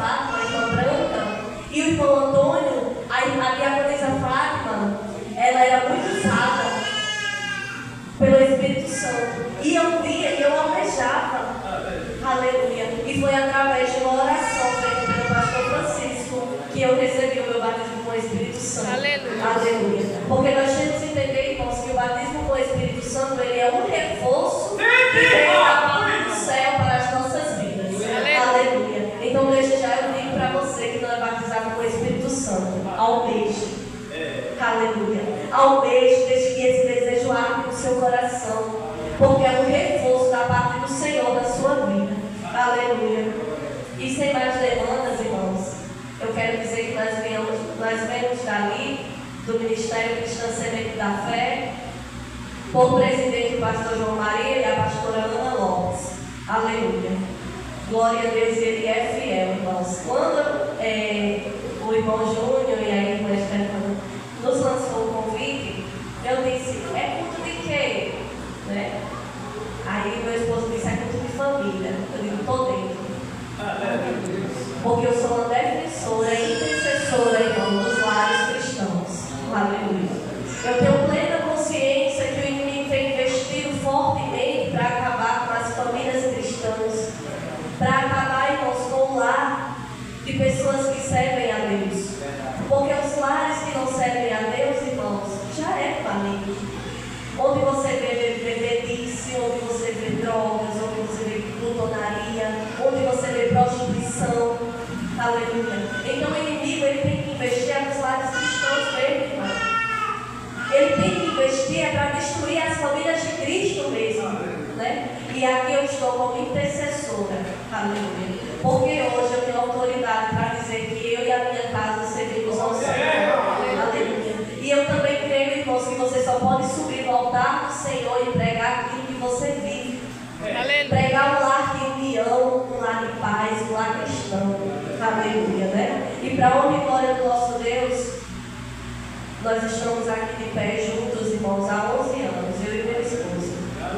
Fátima, a irmã Branca, e o irmão Antônio, a diaconisa Fátima, ela era muito usada pelo Espírito Santo. E eu via e eu almejava. Aleluia. E foi através de uma oração feita pelo pastor Francisco que eu recebi o meu batismo com o Espírito Santo. Aleluia. Aleluia. Porque nós temos que entender, irmãos, que o batismo com o Espírito Santo ele é um reforço que vem da parte do céu para as nossas vidas. Aleluia. Então desde já eu digo para você que não é batizado com o Espírito Santo, almeje. Aleluia. Almeje, desde que esse desejo arde no seu coração, porque é um reforço da parte do Senhor na sua vida. Aleluia. E sem mais demandas, irmãos, eu quero dizer que nós vemos dali do Ministério Cristã Semente da Fé, por presidente o pastor João Maria e a pastora Ana Lopes. Aleluia. Glória a Deus, ele é fiel, irmãos. Quando o irmão Júnior e a irmã Estefana nos lançou o convite, eu disse, é culto de quê? Né? Aí meu esposo disse, é culto de família. Eu digo, estou dentro. Porque eu sou uma defensora e intercessora, irmão, dos lares cristãos. Aleluia. Eu tenho plena consciência que o inimigo tem investido fortemente para acabar com as famílias cristãs, para acabar, irmãos, com o lar de pessoas que servem a Deus. Porque os lares que não servem a Deus, irmãos, já é maligno. Onde você vê bebedice, onde você vê drogas, onde você vê glutonaria, onde você vê prostituição. Aleluia. Então o inimigo ele tem que investir nos lares cristãos mesmo, irmão. Ele tem que investir para destruir as famílias de Cristo mesmo. Né? E aqui eu estou como intercessora. Aleluia. Porque hoje eu tenho autoridade para dizer que eu e a minha casa servimos ao Senhor. Aleluia. E eu também creio, irmãos, que você só pode subir no altar do Senhor e pregar aquilo que você vive. Pregar um lar de união, um lar de paz, um lar cristão. Aleluia, né? E para a honra e glória do nosso Deus, nós estamos aqui de pé juntos, irmãos, há 11 anos, eu e meu esposo.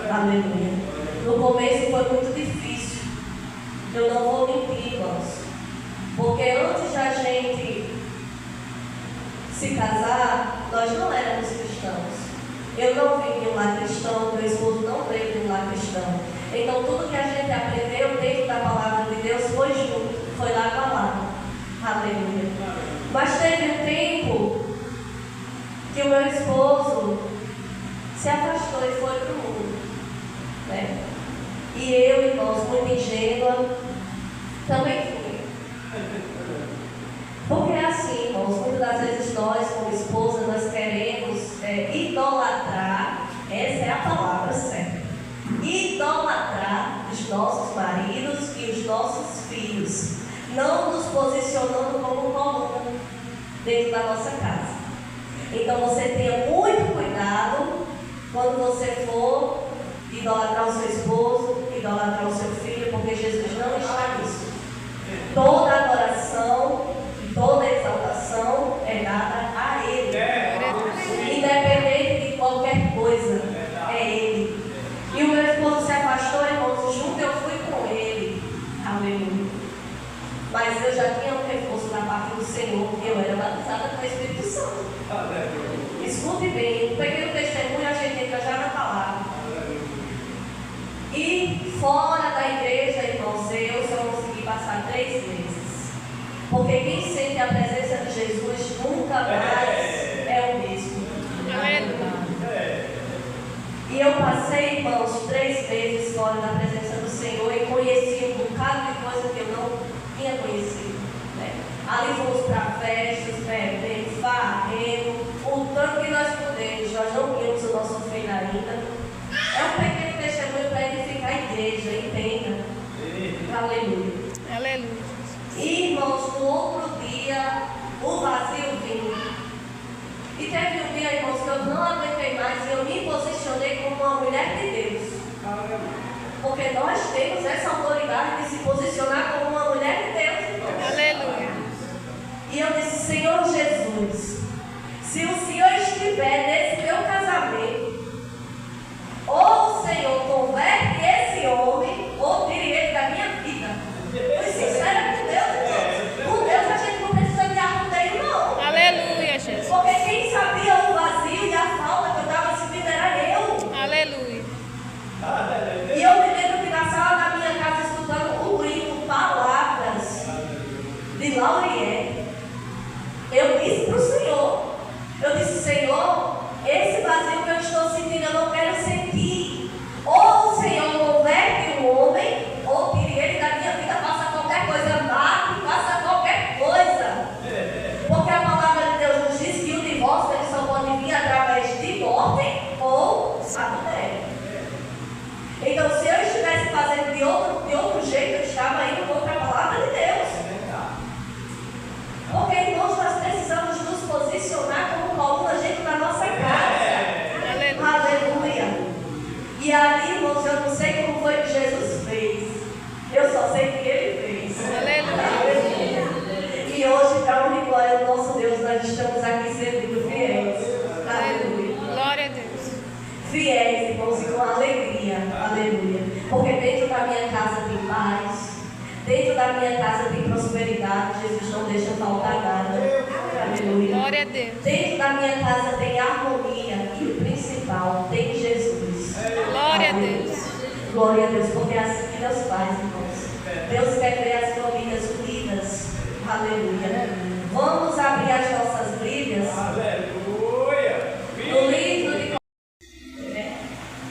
Aleluia. No começo foi muito difícil. Eu não vou mentir, irmãos. Porque antes da gente se casar, nós não éramos cristãos. Eu não vim de um lar cristão, meu esposo não veio de um lar cristão. Então tudo que a gente aprendeu dentro da palavra de Deus foi junto, foi lá com a palavra. Aleluia. Mas teve um tempo que o meu esposo se afastou e foi para o mundo. Né? E eu, irmãos, muito ingênua, também fui. Porque é assim, irmãos, muitas das vezes nós, como esposa, nós queremos idolatrar, essa é a palavra certa, idolatrar os nossos maridos e os nossos filhos, não nos posicionando como coluna dentro da nossa casa. Então você tenha muito cuidado quando você for idolatrar o seu esposo, idolatrar o seu filho, porque Jesus não está nisso. Toda adoração, toda exaltação é dada a Ele. Independente de qualquer coisa, é Ele. E o meu esposo se afastou, irmãos, junto eu fui com Ele. Aleluia. Mas eu já tinha um reforço da parte do Senhor, eu era batizada com o Espírito Santo. Escute bem, um pequeno testemunho, a gente entra já na palavra. E fora da igreja, irmãos, eu só consegui passar 3 meses. Porque quem sente a presença de Jesus nunca mais é o mesmo. E eu passei, irmãos, 3 meses fora da presença do Senhor e conheci um bocado de coisa que eu não tinha conhecido. Né? Ali fomos para festas, bebendo, farrendo, o tanto que nós pudemos. Nós não vimos o nosso filho ainda. É um pequeno testemunho para edificar a igreja, entenda? Aleluia. Aleluia. E, irmãos, no outro dia, o vazio vinha. E teve um dia, irmãos, que eu não aguentei mais e eu me posicionei como uma mulher de Deus. Porque nós temos essa autoridade de se posicionar como uma mulher de Deus, irmãos. Aleluia. E eu disse, Senhor Jesus, se o Senhor estiver nesse meu casamento, ou o Senhor converte esse homem, ou tire ele da minha vida. Fui sincera com Deus, irmãos. Aleluia. Porque dentro da minha casa tem paz. Dentro da minha casa tem prosperidade. Jesus não deixa faltar nada. Aleluia. Glória a Deus. Dentro da minha casa tem harmonia. E o principal, tem Jesus. Glória a Deus. Glória a Deus, porque é assim que Deus faz, irmãos. Deus quer ver as famílias unidas. Aleluia. Vamos abrir as nossas Bíblias. Aleluia. No livro de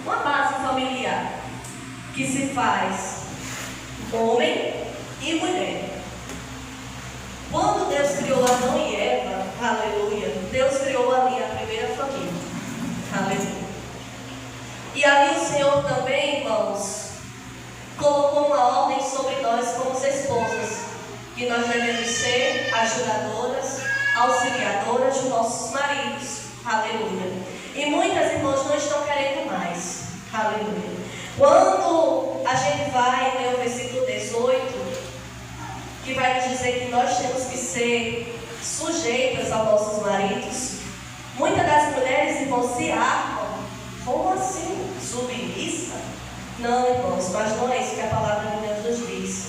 uma base familiar que se faz homem e mulher. Quando Deus criou Adão e Eva, aleluia, Deus criou ali a primeira família. Aleluia. E ali o Senhor também, irmãos, colocou uma ordem sobre nós como esposas, que nós devemos ser ajudadoras, auxiliadoras dos nossos maridos. Aleluia. E muitas irmãs não estão querendo mais. Aleluia. Quando a gente vai ler o versículo 18, que vai nos dizer que nós temos que ser sujeitas aos nossos maridos, muitas das mulheres, irmãos, se armam. Como assim? Submissa? Não, irmãos, mas não é isso que a palavra de Deus nos diz.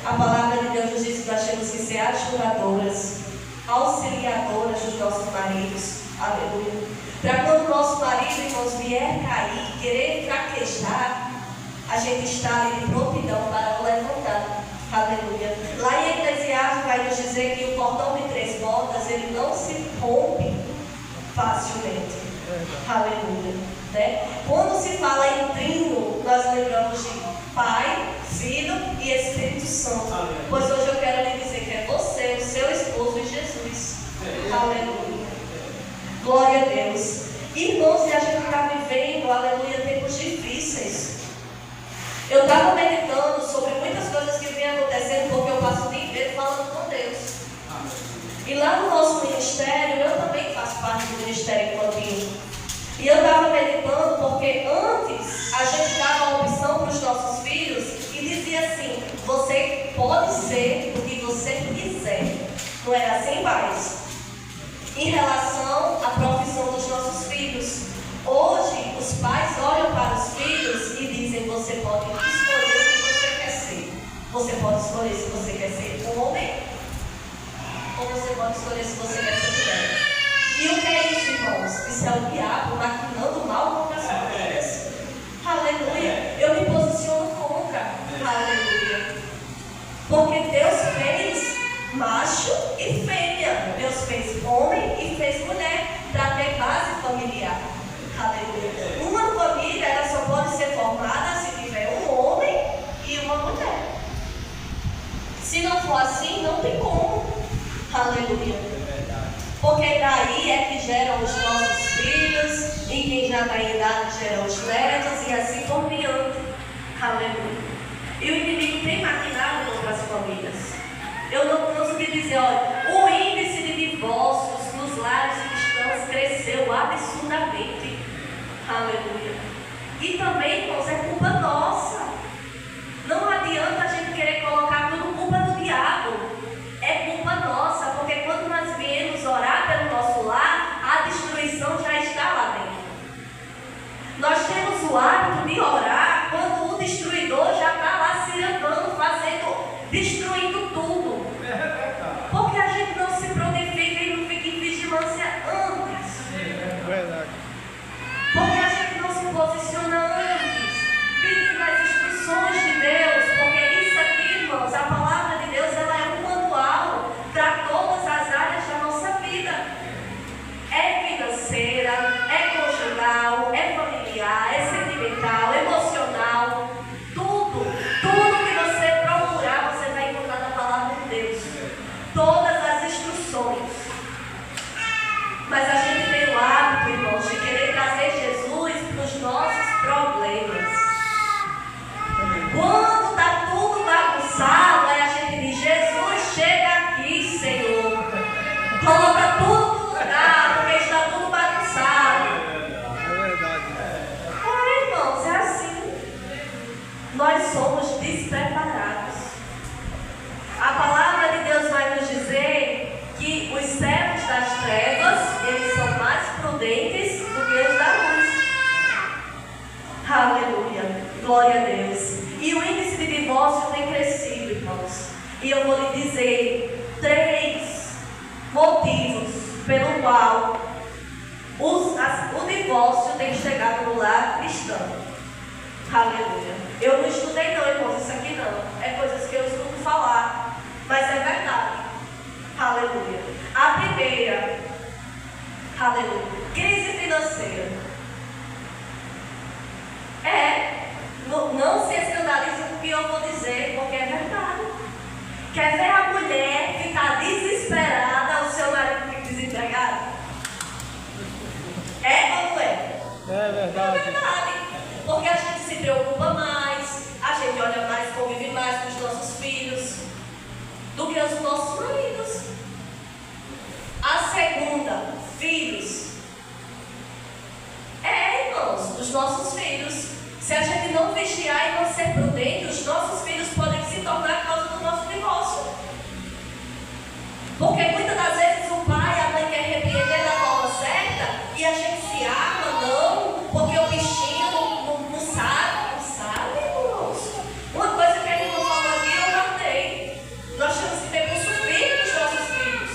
A palavra de Deus nos diz que nós temos que ser ajudadoras, auxiliadoras dos nossos maridos. Aleluia. Para quando o nosso marido, irmãos, vier cair, querer fraquejar, a gente está ali de prontidão para o levantar. Aleluia. Lá em Eclesiastes vai nos dizer que o cordão de 3 bordas, ele não se rompe facilmente. Aleluia. Né? Quando se fala em trino, nós lembramos de Pai, Filho e Espírito Santo. Aleluia. Pois hoje eu quero lhe dizer que é você, o seu esposo e Jesus. Aleluia. Glória a Deus. Irmãos, e a gente está vivendo, aleluia, tempos difíceis. Eu estava meditando sobre muitas coisas que vêm acontecendo, porque eu passo o dia inteiro falando com Deus. E lá no nosso ministério, eu também faço parte do ministério infantil. E eu estava meditando porque antes a gente dava a opção para os nossos filhos e dizia assim: você pode ser o que você quiser. Não era assim, pais? Em relação à profissão dos nossos filhos. Hoje, os pais olham para os filhos e dizem: você pode escolher o que você quer ser. Você pode escolher se você quer ser homem ou você pode escolher se você quer ser mulher. E o que é isso, irmãos? Isso é o diabo maquinando mal contra as famílias. Aleluia. Eu me posiciono contra. Aleluia. Porque Deus fez macho e fêmea. Deus fez homem e fez mulher para ter base familiar. Aleluia. Uma família, ela só pode ser formada se tiver um homem e uma mulher. Se não for assim, não tem como. Aleluia. Porque daí é que geram os nossos filhos, e quem já está em idade gera os netos, e assim por diante. Aleluia. E o inimigo tem maquinado contra as famílias. Eu não canso de dizer, olha, o índice de divórcios nos lares cristãos cresceu absurdamente. Aleluia. E também, irmãos, é culpa nossa. Não adianta a gente querer colocar tudo culpa do diabo. É culpa nossa, porque quando nós viemos orar pelo nosso lar, a destruição já está lá dentro. Nós temos o hábito de orar quando o destruidor já está lá se andando, destruindo tudo. Porque a gente não se prontifica e não fica em vigilância antes. Porque a gente não se posiciona antes, pedindo as instruções de Deus, porque isso aqui, irmãos, a palavra de Deus, ela é um manual para todas as áreas da nossa vida. É financeira, é conjugal, é familiar, é sentimental, emocional, tudo que você procurar, você vai encontrar na palavra de Deus. Todas as instruções. Mas a gente tem o hábito, irmãos, de querer trazer Jesus para os nossos problemas. Quando está tudo bagunçado, aí a gente diz: Jesus, chega aqui, Senhor. Coloca tudo no lugar, porque está tudo bagunçado. É verdade. Irmãos, é assim. Nós somos despreparados. A palavra de Deus vai nos dizer que os servos das trevas, eles são mais prudentes do que os da luz. Aleluia. Glória a Deus. E o índice de divórcio tem crescido, irmãos. E eu vou lhe dizer 3 motivos pelo qual o divórcio tem chegado no lar cristão. Aleluia. Eu não estudei não, irmãos, isso aqui não. É coisas que eu escuto falar, mas é verdade. Aleluia. A primeira, aleluia, crise financeira. Não se escandalize com o que eu vou dizer, porque é verdade. Quer ver a mulher ficar desesperada, o seu marido fica desempregado? É ou não é? É verdade. É verdade. Porque a gente se preocupa mais, a gente olha mais, convive mais com os nossos filhos do que os nossos maridos. A segunda, filhos. Irmãos, os nossos filhos. Se a gente não vigiar e não ser prudente, os nossos filhos podem se tornar causa do nosso divórcio. Porque muitas das vezes o pai e a mãe querem repreender da forma certa e a gente se arma, não, porque o bichinho não sabe, irmãos. Uma coisa que a gente não falou aqui, eu guardei. Nós temos que ter curso firme com os nossos filhos.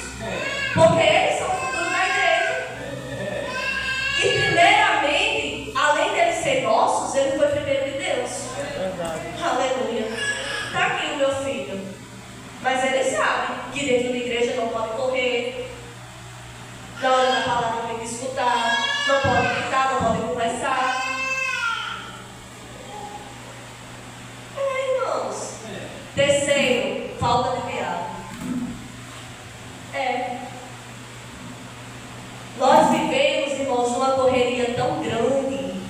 Porque eles são o futuro da igreja. E primeiramente, além deles ser nossos, ele foi primeiro de Deus. Aleluia. Está aqui o meu filho. Mas ele sabe que dentro da igreja não pode correr. Na hora da palavra tem que escutar. Não pode gritar, não pode conversar. Irmãos. Terceiro, falta de diálogo. Nós vivemos, irmãos, numa correria tão grande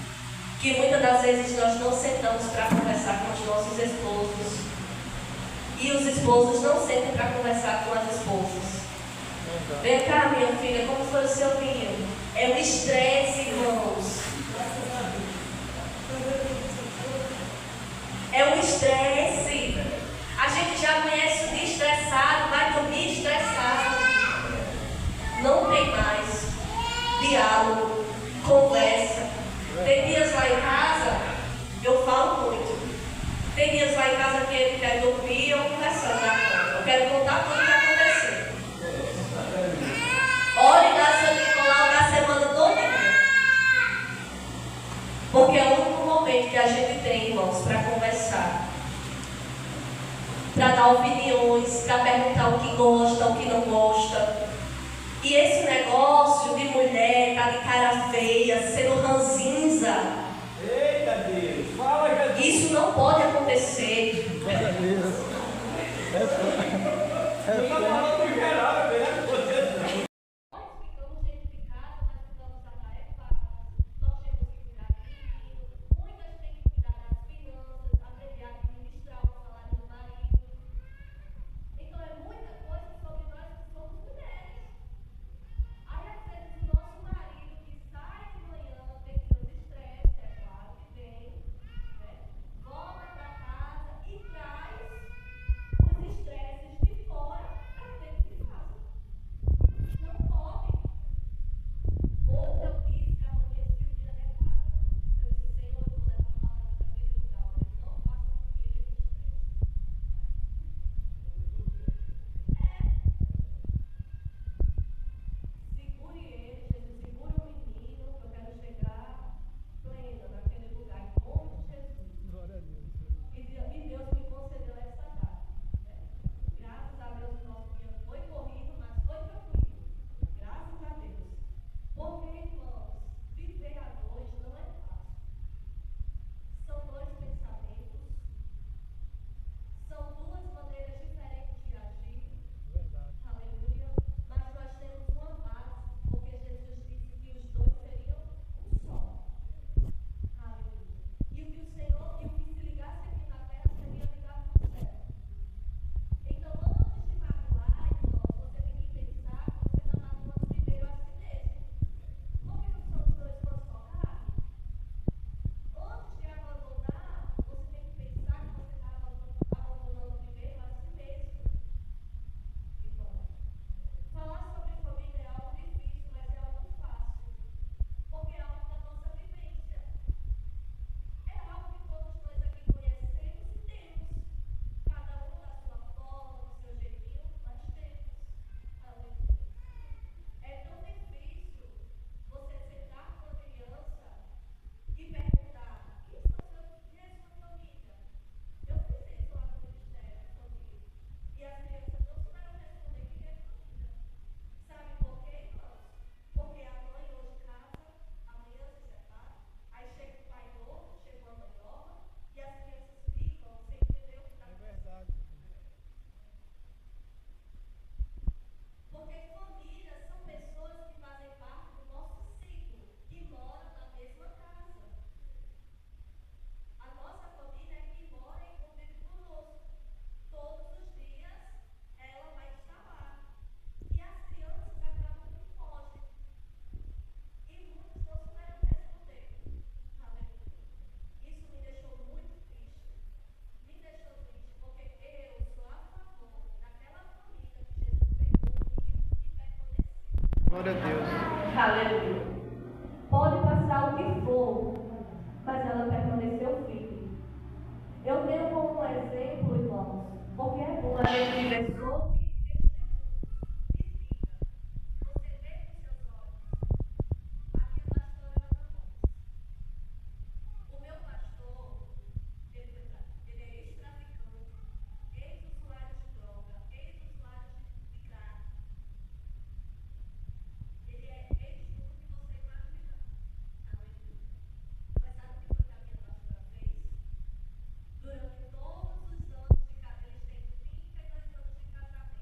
que muitas das vezes nós não sentamos para conversar com os nossos esposos. E os esposos não sentem para conversar com as esposas. Vem cá, minha filha, como foi o seu vinho? É o estresse, irmãos. É o estresse. A gente já conhece o dia estressado, vai dormir estressado. Não tem mais diálogo, conversa. Tem dias lá em casa, eu falo muito. Tem dias lá em casa que ele quer dormir e eu conversando na cama. Eu quero contar tudo o que aconteceu. Ore da São Nicolau da semana toda. Porque é o único momento que a gente tem, irmãos, para conversar. Para dar opiniões, para perguntar o que gosta, o que não gosta. E esse negócio de mulher tá de cara feia, sendo ranzinza. Eita Deus, fala Jesus. Isso não pode acontecer. Glória a Deus. Eu estou falando do geral, é melhor que você não. Nós ficamos dentro de casa, nós ficamos atarefados, nós temos que cuidar do menino, muitas têm que cuidar das finanças, aprender a administrar o salário do marido. Então é muita coisa sobre nós que somos mulheres. Aí às vezes o nosso marido que sai de manhã, tem seus estresses, é claro que vem, né? Volta para casa e traz os estresses de fora para dentro de casa. Glória a Deus. Aleluia. Pode passar o que for, mas ela permaneceu firme. Eu tenho como um exemplo, irmãos, porque é bom a gente viver sobre você vê com seus olhos. A minha pastora Ana Gomes. O meu pastor, ele é ex-traficante, ex-usuário de droga, ex-usuário de crack. Ele é ex-tudo que você imaginar. Aleluia. Mas sabe o que foi que a minha pastora fez? Durante todos os anos de casamento, eles têm 32 anos de casamento.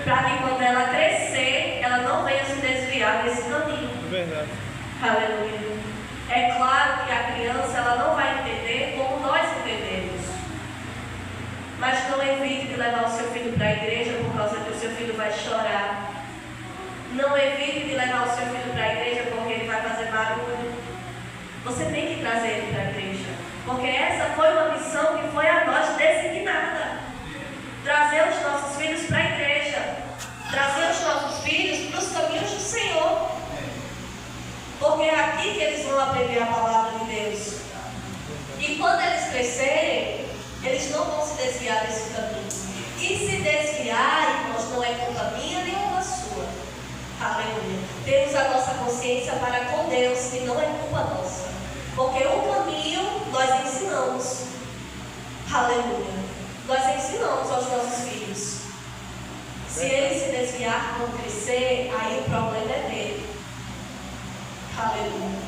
para que quando ela crescer, ela não venha se desviar desse caminho. Verdade. Aleluia. É claro que a criança ela não vai entender como nós entendemos. Mas não evite de levar o seu filho para a igreja por causa que o seu filho vai chorar. Não evite de levar o seu filho para a igreja porque ele vai fazer barulho. Você tem que trazer ele para a igreja. Porque essa foi uma missão que foi a nós designada. Trazer os nossos filhos para a igreja. Trazer os nossos filhos para os caminhos do Senhor. Porque é aqui que eles vão aprender a palavra de Deus. E quando eles crescerem, eles não vão se desviar desse caminho. E se desviar, irmãos, não é culpa minha nem culpa sua. Aleluia. Temos a nossa consciência para com Deus e não é culpa nossa. Porque o caminho nós ensinamos. Aleluia. Nós ensinamos aos nossos filhos. Se ele se desviar quando crescer, aí o problema é dele. Aleluia.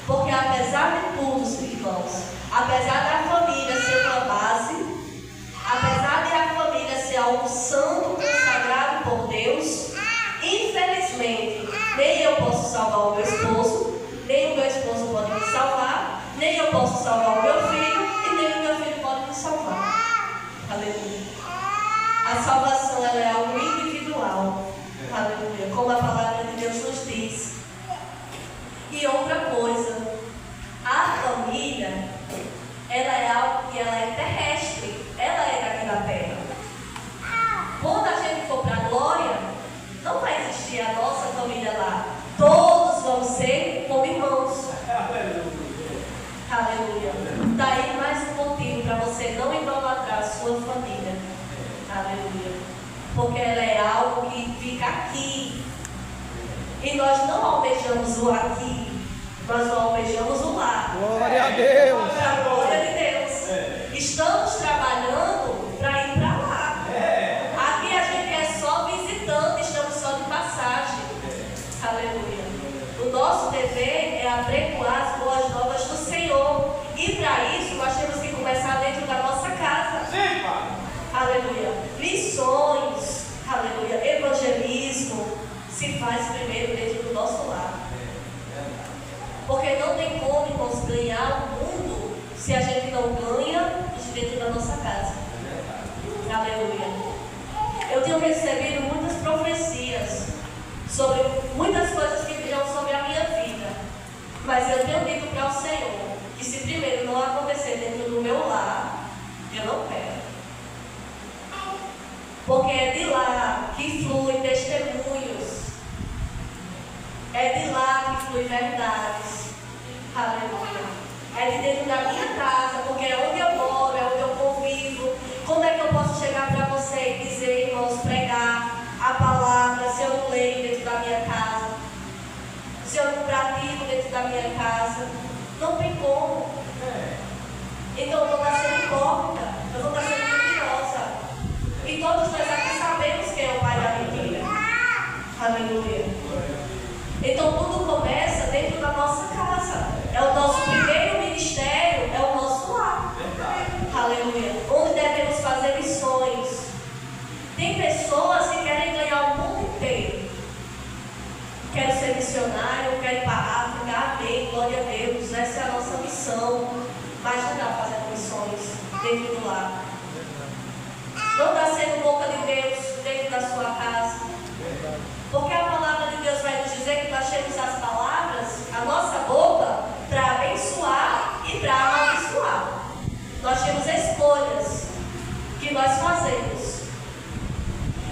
Porque apesar de tudo, irmãos, apesar da família ser uma base, apesar de a família ser algo santo, consagrado por Deus, infelizmente, nem eu posso salvar o meu esposo, nem o meu esposo pode me salvar, nem eu posso salvar o meu filho, e nem o meu filho pode me salvar. Aleluia. A salvação ela é algo individual. Aleluia. Como a palavra de Deus nos diz. E outra coisa, a família, ela é algo que ela é terrestre, ela é daqui da terra. Quando a gente for para a glória, não vai existir a nossa família lá. Todos vão ser como irmãos. Aleluia. Daí mais um motivo para você não idolatrar a sua família. Aleluia. Porque ela é algo que fica aqui. E nós não almejamos o aqui, nós almejamos o lá. Glória a Deus. Para a glória de Deus. Estamos trabalhando para ir para lá. Aqui a gente é só visitante, estamos só de passagem. Aleluia. O nosso dever é apregoar as boas novas do Senhor. E para isso nós temos que começar dentro da nossa casa. Sim, Pai. Aleluia. Missões. Aleluia. Evangelismo. Se faz primeiro dentro do nosso lar. Porque não tem como, irmãos, ganhar o mundo se a gente não ganha de dentro da nossa casa. Aleluia. Eu tenho recebido muitas profecias sobre muitas coisas que virão sobre a minha vida. Mas eu tenho dito para o Senhor que se primeiro não acontecer dentro do meu lar, eu não quero. Porque é de lá que fluem testemunhos. É de lá que flui verdades. Aleluia. É de dentro da minha casa, porque é onde eu moro, é onde eu convivo. Como é que eu posso chegar para você e dizer, irmãos, pregar a palavra se eu não leio dentro da minha casa? Se eu não pratico dentro da minha casa? Não tem como. Então eu vou estar sendo hipócrita, eu vou estar sendo mentirosa. E todos nós aqui sabemos quem é o pai da mentira. Aleluia. Então tudo começa dentro da nossa casa. É o nosso primeiro ministério, é o nosso lar. Aleluia. Onde devemos fazer missões. Tem pessoas que querem ganhar o mundo inteiro. Quero ser missionário, quero ir para a África, amém, glória a Deus. Essa é a nossa missão. Mas não está fazendo missões dentro do lar. Não está sendo boca de Deus dentro da sua casa. Porque a palavra de Deus vai nos dizer que nós temos as palavras, a nossa boca, para abençoar e para amaldiçoar. Nós temos escolhas que nós fazemos.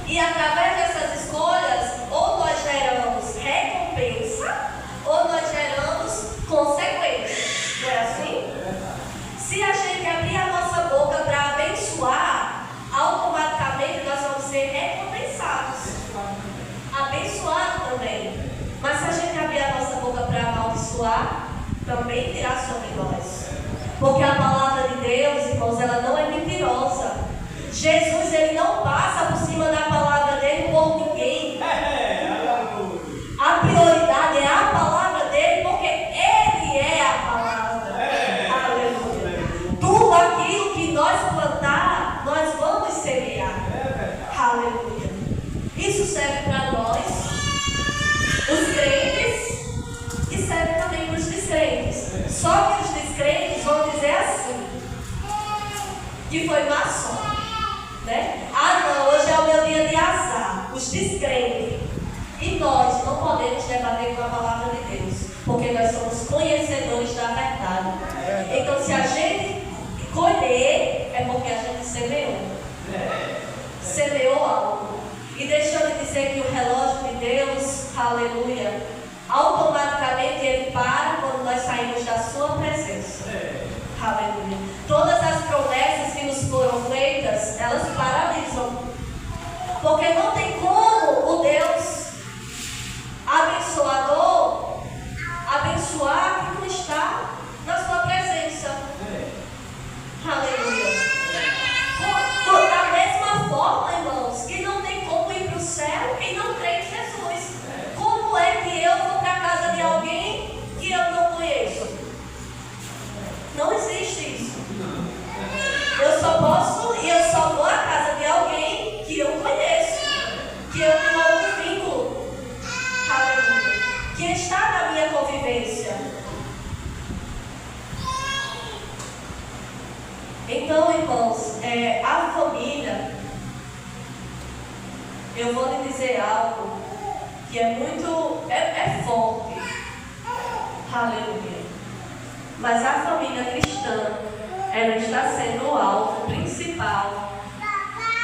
E através dessas escolhas, ou nós geramos recompensa, ou nós geramos consequência. Não é assim? Se a gente abrir a nossa boca para abençoar, automaticamente nós vamos ser recompensados. Abençoado também. Mas se a gente abrir a nossa boca para amaldiçoar, também virá sobre nós. Porque a palavra de Deus, irmãos, ela não é mentirosa. Jesus, ele não passa por cima da palavra dele por ninguém. A prioridade é a palavra dele, porque ele é a palavra. Aleluia. Tudo aquilo que nós plantar, nós vamos semear. Aleluia. E Isso serve para nós, os crentes, e serve também para os descrentes. Só que os descrentes vão dizer assim, que foi maçom, né? Ah não, hoje é o meu dia de azar, os descrentes. E nós não podemos debater com a palavra de Deus, porque nós somos conhecedores da verdade. Então se a gente colher, é porque a gente semeou algo. E deixa eu lhe dizer que o relógio de Deus, aleluia, automaticamente ele para quando nós saímos da sua presença. Aleluia. Todas as promessas que nos foram feitas, elas paralisam. Porque não tem como o Deus abençoador abençoar quem não está na sua presença. Aleluia. Da mesma forma, irmãos, que não tem como ir para o céu quem não crê em Jesus. Como é que eu vou para a casa de alguém que eu não conheço? Não existe isso. Eu só vou à casa de alguém que eu conheço, que eu tenho algum vínculo, aleluia, que está na minha convivência. Então, irmãos, a família, eu vou lhe dizer algo que é muito, é forte, aleluia. Mas a família cristã, ela está sendo o alvo principal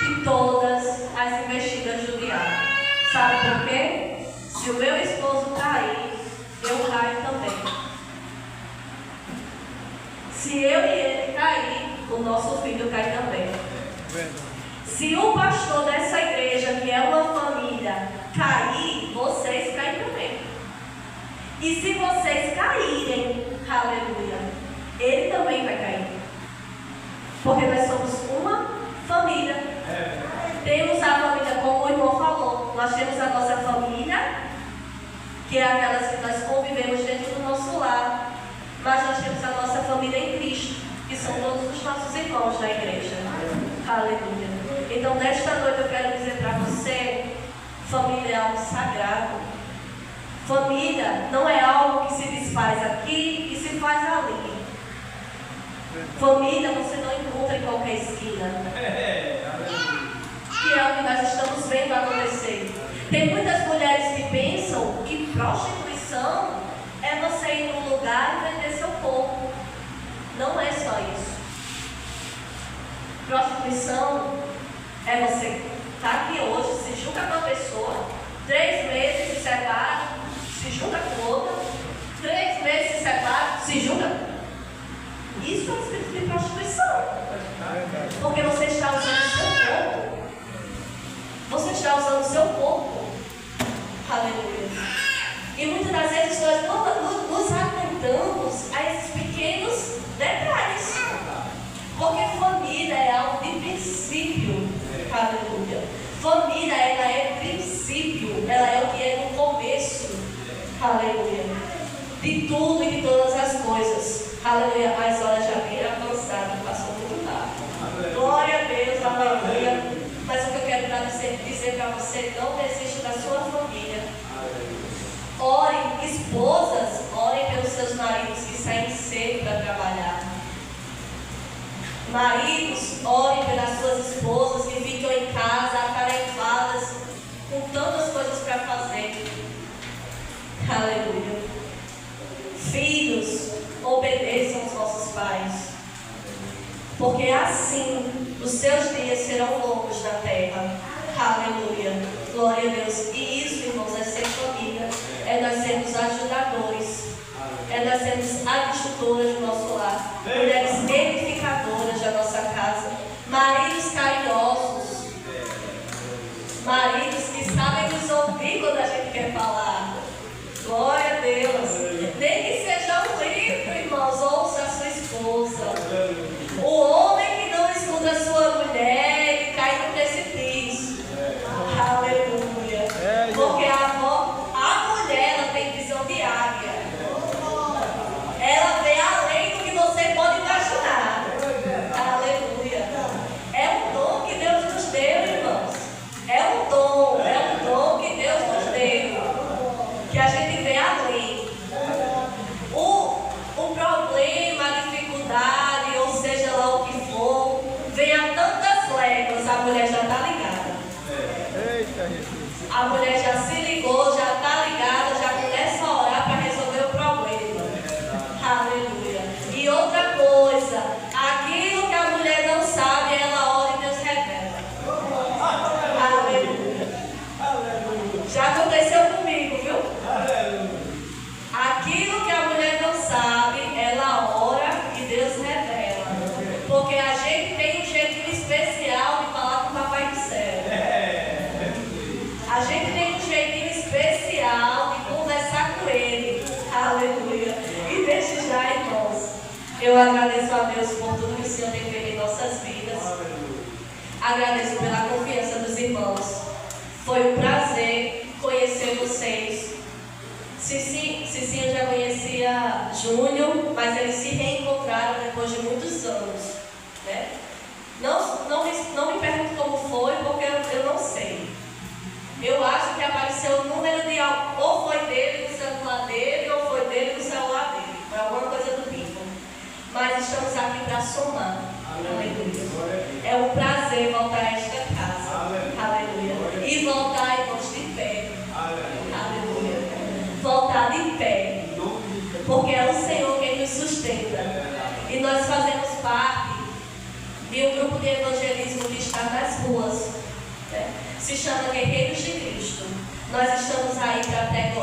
de todas as investidas do diabo. Sabe por quê? Se o meu esposo cair, eu caio também. Se eu e ele cair, o nosso filho cai também. Se o pastor dessa igreja, que é uma família, cair, vocês caem também. E se vocês caírem, aleluia, ele também vai cair. Porque nós somos uma família. Temos a família, como o irmão falou, nós temos a nossa família, que é aquelas que nós convivemos dentro do nosso lar. Mas nós temos a nossa família em Cristo, que são todos os nossos irmãos da igreja. Aleluia. Então, nesta noite eu quero dizer para você, família é algo sagrado. Família não é algo que se desfaz aqui e se faz ali. Família você não encontra em qualquer esquina. Que é o que nós estamos vendo acontecer. Tem muitas mulheres que pensam que prostituição é você ir num lugar e vender seu corpo. Não é só isso. Prostituição é você estar aqui hoje, se junta com uma pessoa, 3 meses se separa, se junta com outra, 3 meses se separa, se junta. Isso é espírito de prostituição. Porque você está usando o seu corpo. Você está usando o seu corpo. Aleluia. E muitas das vezes nós nos atentamos a esses pequenos detalhes. Porque família é algo de princípio. Aleluia. Família, ela é princípio. Ela é o que é no começo. Aleluia. De tudo e de todas as coisas. Aleluia. As horas já viram avançadas. Passou muito rápido. Glória a Deus. Aleluia. Mas o que eu quero dizer para você, não desista da sua família. Orem, esposas, orem pelos seus maridos que saem cedo para trabalhar. Maridos, orem pelas suas esposas que ficam em casa, atarefadas, com tantas coisas para fazer. Aleluia. Filhos, obedeçam aos vossos pais, porque assim os seus dias serão longos na terra. Aleluia. Glória a Deus. E isso, irmãos, é ser família. É nós sermos ajudadores. É nós sermos agricultoras do nosso lar. Mulheres edificadoras da nossa casa. Maridos carinhosos. Maridos que sabem nos ouvir quando a gente quer falar. Glória a Deus. Nem que seja um livro, irmãos, ouça a sua esposa. O homem que não escuta a sua mulher, ele cai no precipício. Aleluia. Porque a mulher, ela tem visão de águia. Ela vê além do que você pode imaginar. Aleluia. É um dom que Deus nos deu, irmãos. É um dom a gente ver além. O problema, a dificuldade, ou seja lá o que for, vem a tantas léguas, a mulher já está ligada. Eita, Jesus. A mulher já se ligou, já está ligada, já começa a orar para resolver o problema. Aleluia. E outra coisa, aquilo que a mulher não sabe, ela ora e Deus revela. Aleluia. Já aconteceu comigo, viu? Aquilo que a mulher não sabe, ela ora e Deus revela. Porque a gente tem um jeitinho especial de falar com o Papai do Céu. A gente tem um jeitinho especial de conversar com Ele. Aleluia. E desde já, irmãos, eu agradeço a Deus por tudo que o Senhor tem feito em nossas vidas. Agradeço pela confiança dos irmãos. Foi um prazer conhecer vocês. Cicinho já conhecia Júnior, mas eles se reencontraram depois de muitos anos, né? Não me pergunto como foi, porque eu não sei. Eu acho que apareceu o número de algo, ou foi dele no celular dele, ou foi dele no celular dele. Foi alguma coisa do tipo. Mas estamos aqui para somar. Aleluia. É um prazer voltar a esta casa. Aleluia. E voltar, irmãos, de pé. Aleluia. Voltar de pé. Porque é o Senhor quem nos sustenta. E nós fazemos parte de um grupo de evangelismo que está nas ruas. Se chama Guerreiros de Cristo. Nós estamos aí para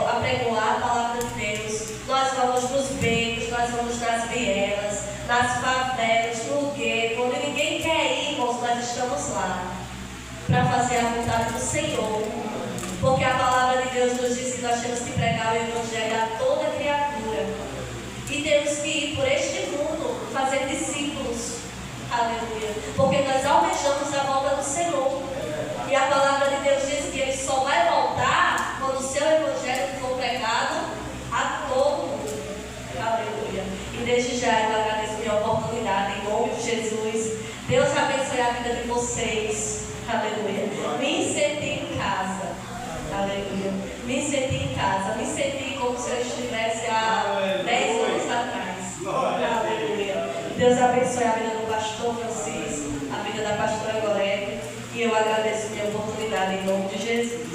apregoar a palavra de Deus. Nós vamos nos becos, nós vamos nas vielas, nas favelas, no gueto, onde ninguém quer ir, irmãos, nós estamos lá para fazer a vontade do Senhor. Porque a palavra de Deus nos diz que nós temos que pregar o Evangelho a toda criatura. E temos que ir por este mundo fazer discípulos. Aleluia. Porque nós almejamos a volta do Senhor. E a palavra de Deus diz que Ele só vai voltar quando o seu Evangelho for pregado a todo mundo. Aleluia. E desde já eu agradeço a minha oportunidade em nome de Jesus. Deus abençoe a vida de vocês. Aleluia. Me senti em casa. Aleluia. Me senti em casa. Me senti como se eu estivesse há 10 anos atrás. Aleluia. Deus abençoe a vida do pastor Francisco, a vida da pastora Gorete. E eu agradeço a minha oportunidade em nome de Jesus.